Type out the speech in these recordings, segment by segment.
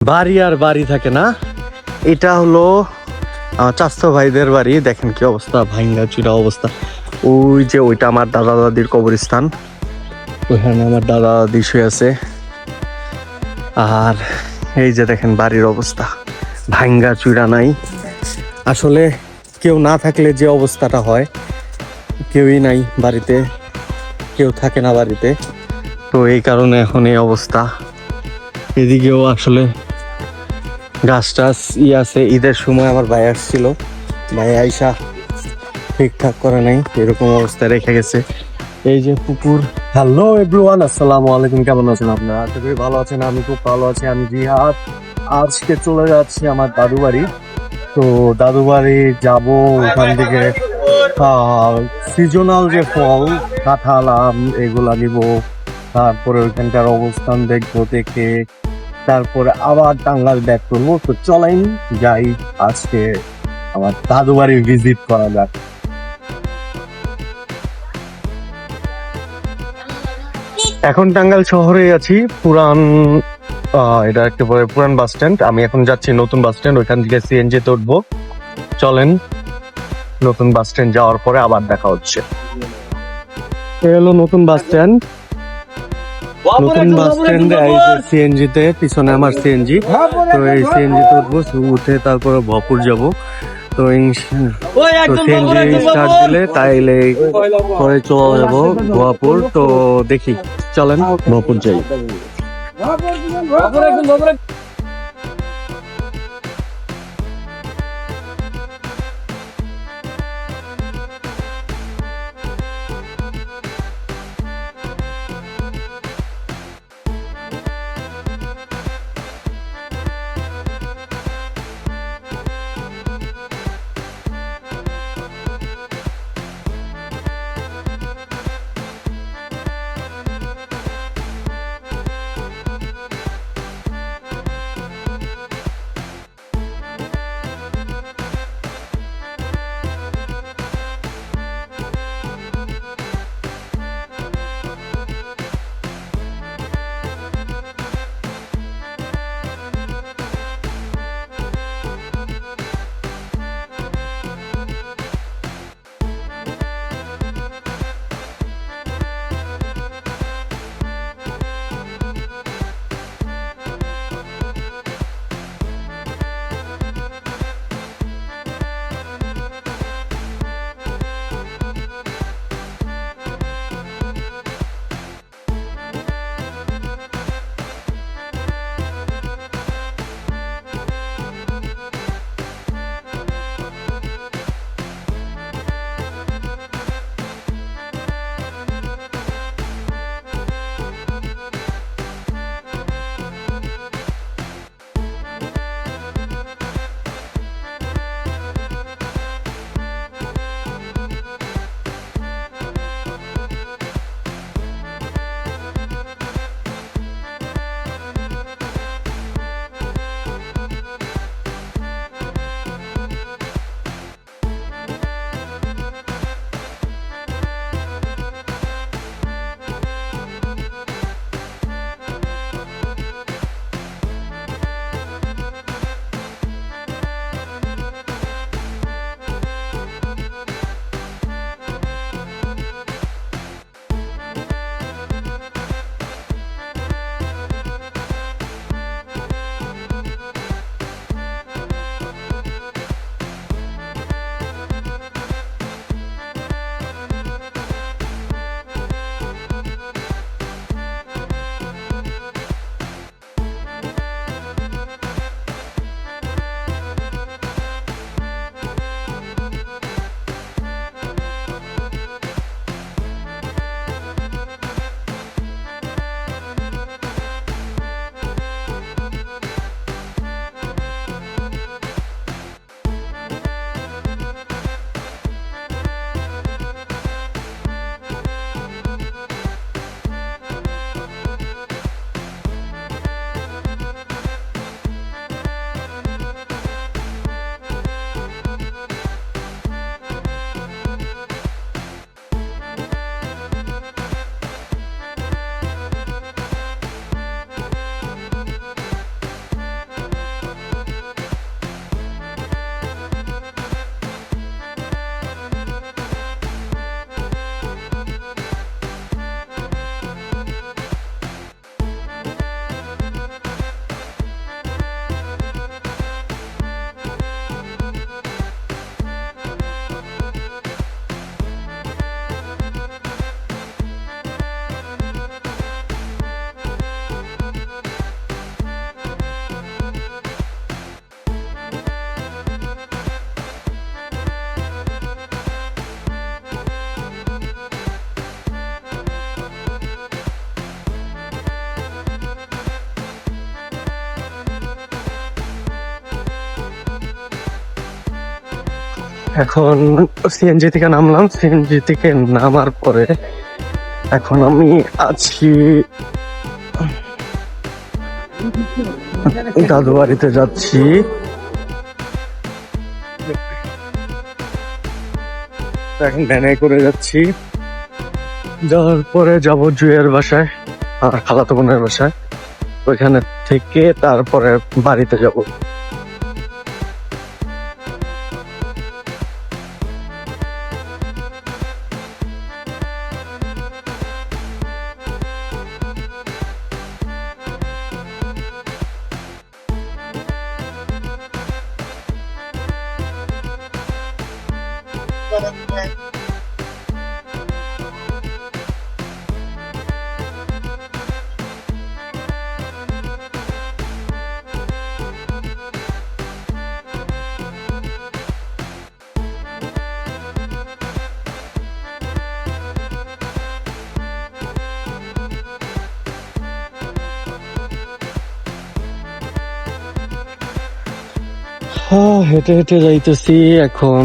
বাড়ি আর বাড়ি থাকে না। এটা হলো আমার চাচাতো ভাইদের বাড়ি। দেখেন কি অবস্থা, ভাঙ্গা চুরা অবস্থা। ওই যে ওইটা আমার দাদা দাদির কবরস্থান, ওইখানে আমার দাদা দাদি শুয়ে আছে। আর এই যে দেখেন বাড়ির অবস্থা, ভাঙ্গা চুরা নাই। আসলে কেউ না থাকলে যে অবস্থাটা হয়, কেউই নাই বাড়িতে, কেউ থাকে না বাড়িতে, তো এই কারণে এখন এই অবস্থা। এদিকেও আসলে গাছ টাছ আছে। ঈদের সময় আমার ভাই আসছিল, ভাই আইসা ঠিকঠাক করে নাই, এরকম অবস্থায় রেখে গেছে। এই যে পুকুর। হ্যালো এভরিওয়ান, আসসালামু আলাইকুম। কেমন আছেন আপনারা? আশা করি ভালো আছেন। আমি খুব ভালো আছি। আমি জিহাদ। আজকে চলে যাচ্ছি আমার দাদু বাড়ি। তো দাদু বাড়ি যাবো, ওখান থেকে সিজনাল যে ফল, কাঁঠাল, আম এগুলা নিব। তারপরে ওইখানকার অবস্থান দেখবো, দেখে তারপরে আবার টাঙ্গাইল ব্যাক করবো। তো চলেন যাই, আজকে আমার দাদু বাড়ি ভিজিট করা যাক। এখন টাঙ্গাইল শহরে আছি, পুরান এটা একেবারে পুরান বাস স্ট্যান্ড। আমি এখন যাচ্ছি নতুন বাস স্ট্যান্ড, ওইখান থেকে সিএনজি তে উঠবো। চলেন, নতুন বাস স্ট্যান্ড যাওয়ার পরে আবার দেখা হচ্ছে। এই হলো নতুন বাস স্ট্যান্ড। নতুন বাস স্ট্যান্ডে সিএনজি তে, পিছনে আমার সিএনজি। তো এই সিএনজি তে উঠবো, উঠে তারপরে ভপুর যাব। তো সিএনজি স্টার্ট দিলে তাইলে পরে চলে যাবো ভপুর। তো দেখি, চলেন ভপুর যাই। এখন সিএনজি থেকে নামলাম, সিএনজি থেকে নামার পরে এখন আমি আছি দাদু বাড়িতে যাচ্ছি। এখন ভ্যানে করে যাচ্ছি, যাওয়ার পরে যাবো জুয়ের বাসায় আর খালাতো বোনের বাসায়, ওইখানে থেকে তারপরে বাড়িতে যাব। হেঁটে হেঁটে যাইতেছি এখন।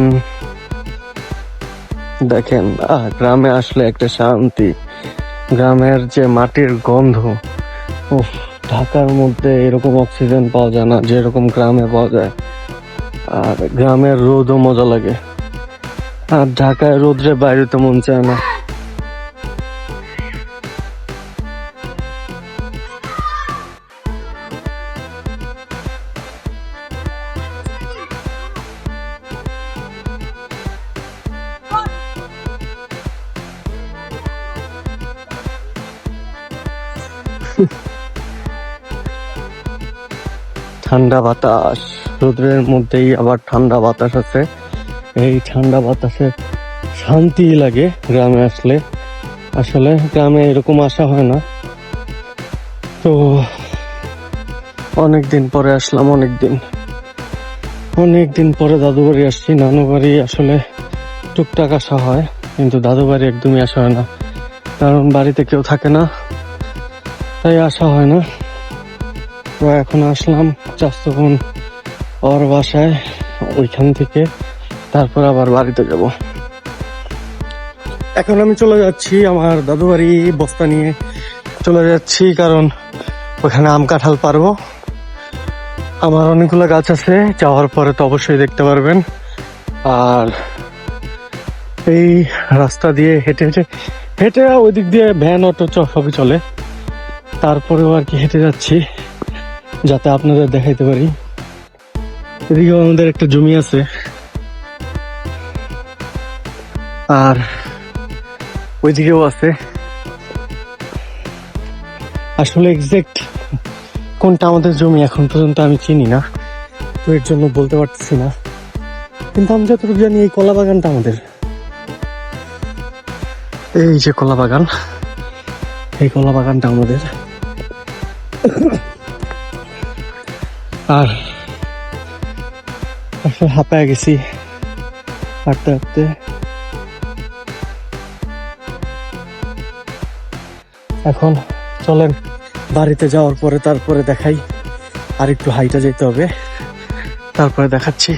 দেখেন গ্রামে আসলে একটা শান্তি, গ্রামের যে মাটির গন্ধ, উফ, ঢাকার মধ্যে এরকম অক্সিজেন পাওয়া যায় না যেরকম গ্রামে পাওয়া যায়। আর গ্রামের রোদও মজা লাগে, আর ঢাকায় রোদ্রে বাইরে তো মন চায় না। ঠান্ডা বাতাস, রোদ্রের মধ্যেই আবার ঠান্ডা বাতাস আছে। এই ঠান্ডা বাতাসে শান্তি লাগে গ্রামে আসলে। আসলে গ্রামে এরকম আসা হয় না, তো অনেকদিন পরে আসলাম। অনেকদিন পরে দাদু বাড়ি আসছি। নানু বাড়ি আসলে টুকটাক আসা হয়, কিন্তু দাদু বাড়ি একদমই আসা হয় না, কারণ বাড়িতে কেউ থাকে না, তাই আসা হয় না। তো এখন আসলাম চাচাতো বোন ওর বাসায়, ওইখান থেকে তারপর আবার বাড়িতে যাব। এখন আমি চলে যাচ্ছি আমার দাদু বাড়ি, বস্তা নিয়ে চলে যাচ্ছি, কারণ ওখানে আম কাঁঠাল পারবো। আমার অনেকগুলো গাছ আছে, যাওয়ার পরে তো অবশ্যই দেখতে পারবেন। আর এই রাস্তা দিয়ে হেঁটে হেঁটে ওই দিক দিয়ে ভ্যান অটো সবই চলে, তারপরেও আর কি হেঁটে যাচ্ছি যাতে আপনাদের দেখাইতে পারি। এদিকেও আমাদের একটা জমি আছে, আর ওইদিকেও আছে। আসলে এক্সাক্ট কোনটা আমাদের জমি এখন পর্যন্ত আমি চিনি না, তো এর জন্য বলতে পারতেছি না, কিন্তু আমি যতটুকু জানি এই কলা বাগানটা আমাদের। এই যে কলা বাগান, এই কলা বাগানটা আমাদের। আর আসলে হাঁপায় গেছি হাঁটতে হাঁটতে। এখন চলেন বাড়িতে যাওয়ার পরে তারপরে দেখাই, আর একটু হাইটা যেতে হবে, তারপরে দেখাচ্ছি।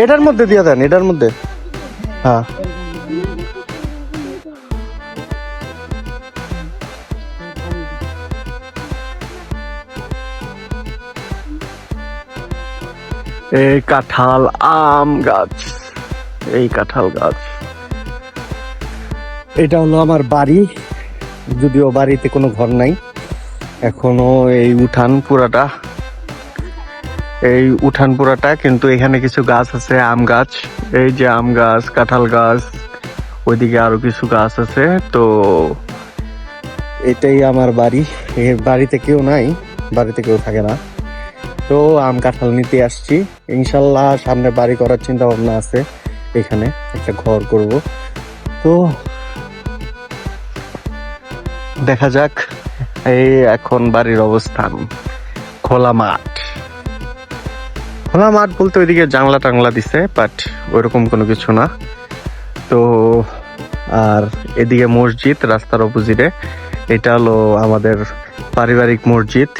এটার মধ্যে দিয়ে দেন, এটার মধ্যে। হ্যাঁ, এই কাঁঠাল আম গাছ, এই কাঁঠাল গাছ। এটা হলো আমার বাড়ি, যদিও বাড়িতে কোনো ঘর নাই এখনো। এই উঠান পুরাটা, কিন্তু এখানে কিছু গাছ আছে, আম গাছ, এই যে আম গাছ, কাঁঠাল গাছ, ওইদিকে আরো কিছু গাছ আছে। তো এটাই আমার বাড়ি। এই বাড়িতে কেউ নাই, বাড়িতে কেউ থাকে না, তো আম কাঁঠাল নিতে আসছি। ইনশাল্লাহ সামনে বাড়ি করার চিন্তা ভাবনা আছে, এখানে একটা ঘর করব। তো দেখা যাক। এই এখন বাড়ির অবস্থান খোলা মাঠ বলতে ওইদিকে জানলা টাংলা দিছে, বাট ওইরকম কোনো কিছু না। তো আর এদিকে মসজিদ রাস্তার অপোজিটে। এটা হলো আমাদের পারিবারিক মসজিদ,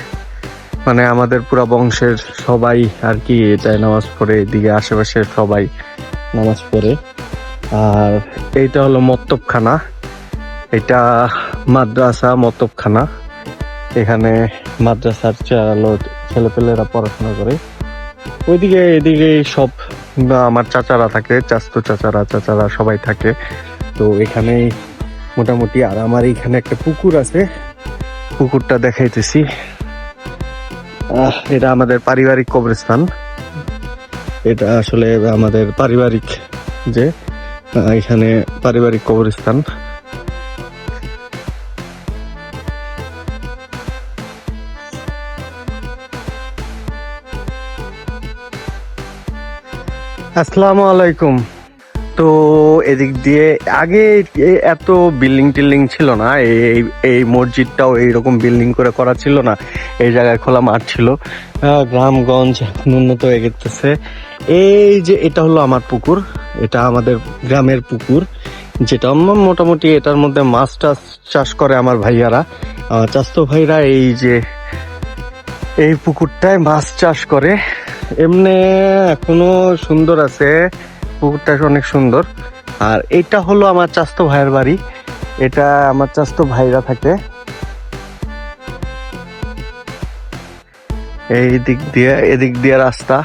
মানে আমাদের পুরা বংশের সবাই আর কি এটায় নামাজ পড়ে, এদিকে আশেপাশের সবাই নামাজ পড়ে। আর এইটা হলো মত্তবখানা, এটা মাদ্রাসা মত্তবখানা। এখানে মাদ্রাসার ছেলেপেলেরা পড়াশোনা করে। ওইদিকে এদিকে সব আমার চাচারা থাকে, চাচারা সবাই থাকে। তো এখানেই মোটামুটি। আর আমার এইখানে একটা পুকুর আছে, পুকুরটা দেখাইতেছি। এটা আমাদের পারিবারিক কবরস্থান। এটা আসলে আমাদের পারিবারিক যে এখানে পারিবারিক কবরস্থান। আসসালামু আলাইকুম। তো এদিক দিয়ে আগে এত বিল্ডিং টিল্ডিং ছিল না, এই মসজিদটাও এইরকম বিল্ডিং করে করা ছিল না। এই জায়গায় খোলা মাঠ ছিল। গ্রামগঞ্জ উন্নত হয়ে গেছে। এই যে এটা হলো আমার পুকুর, এটা আমাদের গ্রামের পুকুর, যেটা মোটামুটি এটার মধ্যে মাছ টাছ চাষ করে আমার ভাইয়ারা, আমার চাচাতো ভাইরা। এই যে এই পুকুরটায় মাছ চাষ করে। এমনি এখনো সুন্দর আছে, পুকুরটা অনেক সুন্দর। আর এটা হলো আমার চাচাতো ভাইয়ের বাড়ি, এটা আমার চাচাতো ভাইরা থাকে। এদিক দিয়ে রাস্তা,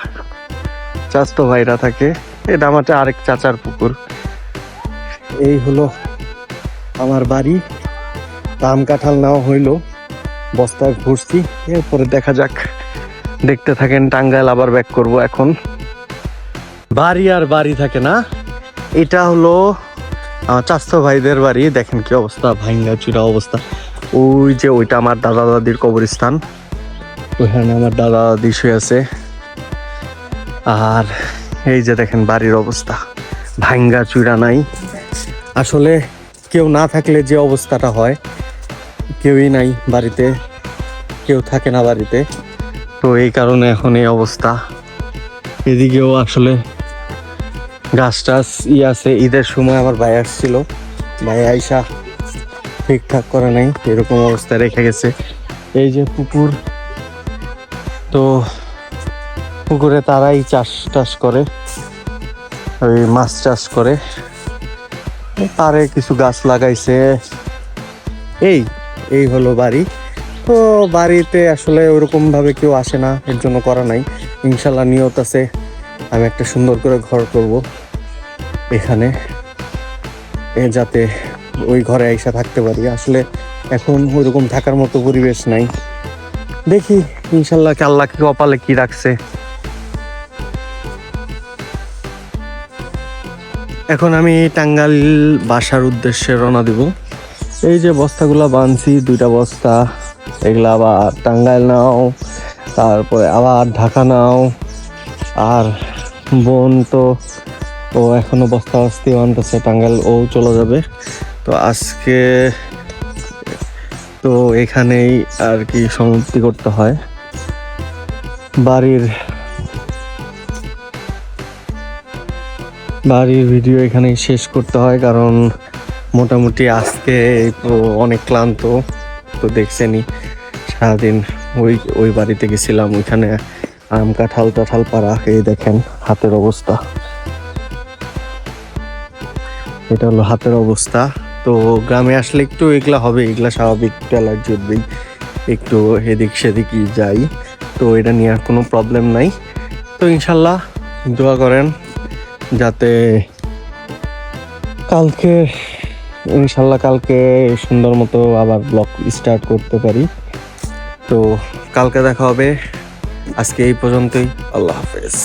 চাচাতো ভাইরা থাকে। এটা আমার আরেক চাচার পুকুর। এই হলো আমার বাড়ি। আম কাঁঠাল নেওয়া হইলো, বস্তায় ভরছি, এরপরে দেখা যাক। দেখতে থাকেন। টাঙ্গাইল আবার ব্যাক করব এখন। বাড়ি আর বাড়ি থাকে না। এটা হলো আমার চাচাতো ভাইদের বাড়ি। দেখেন কি অবস্থা, ভাঙ্গা চুরা অবস্থা। ওই যে ওইটা আমার দাদা দাদির কবরস্থান, ওইখানে আমার দাদা দাদি শুয়ে আছে। আর এই যে দেখেন বাড়ির অবস্থা, ভাঙ্গা চুরা নাই। আসলে কেউ না থাকলে যে অবস্থাটা হয়, কেউই নাই বাড়িতে, কেউ থাকে না বাড়িতে। তো এই কারণে এখন এই অবস্থা। এদিকেও আসলে গাছ টাছ আছে। ঈদের সময় আমার ভাই আসছিল, ভাই আইসা ঠিকঠাক করে নাই, এরকম অবস্থায় রেখে গেছে। এই যে পুকুর, তো পুকুরে তারাই চাষ টাস করে, ওই মাছ চাষ করে। তারে কিছু গাছ লাগাইছে। এই হলো বাড়ি। তো বাড়িতে আসলে ওরকম ভাবে কেউ আসে না, এর জন্য করা নাই। ইনশাল্লাহ নিয়ত আছে, আমি একটা সুন্দর করে ঘর করব এখানে, যাতে ওই ঘরে আইসা থাকতে পারি। আসলে এখন ওইরকম থাকার মতো পরিবেশ নাই। দেখি ইনশাল্লাহ আল্লাহ কি কপালে কি রাখছে। এখন আমি টাঙ্গাইল বাসার উদ্দেশ্যে রওনা দিব। এই যে বস্তাগুলা বানছি, 2টা বস্তা, এগুলা আবার টাঙ্গাইল নাও, তারপরে আবার ঢাকা নাও। আর বোন তো ও এখনো বস্তা বস্তি আনতেছে, টাঙ্গাইল ও চলে যাবে। তো আজকে তো এখানেই আর কি সমাপ্তি করতে হয়। বাড়ির ভিডিও এখানেই শেষ করতে হয়, কারণ মোটামুটি আজকে অনেক ক্লান্ত। তো দেখছেনই সারাদিন ওই বাড়িতে গেছিলাম, ওইখানে আম কাঁঠাল টাঠাল পাড়া। এই দেখেন হাতের অবস্থা, এটা হলো হাতের অবস্থা। তো গ্রামে আসলে একটু এগুলা হবে, এগুলা স্বাভাবিক, অ্যালার্জি উঠবেই, একটু এদিক সেদিকই যাই। তো এটা নিয়ে আর কোনো প্রবলেম নাই। তো ইনশাল্লাহ দোয়া করেন যাতে কালকে সুন্দর মতো আবার ব্লগ স্টার্ট করতে পারি। তো কালকে দেখা হবে। আজকে এই পর্যন্তই। আল্লাহ হাফেজ।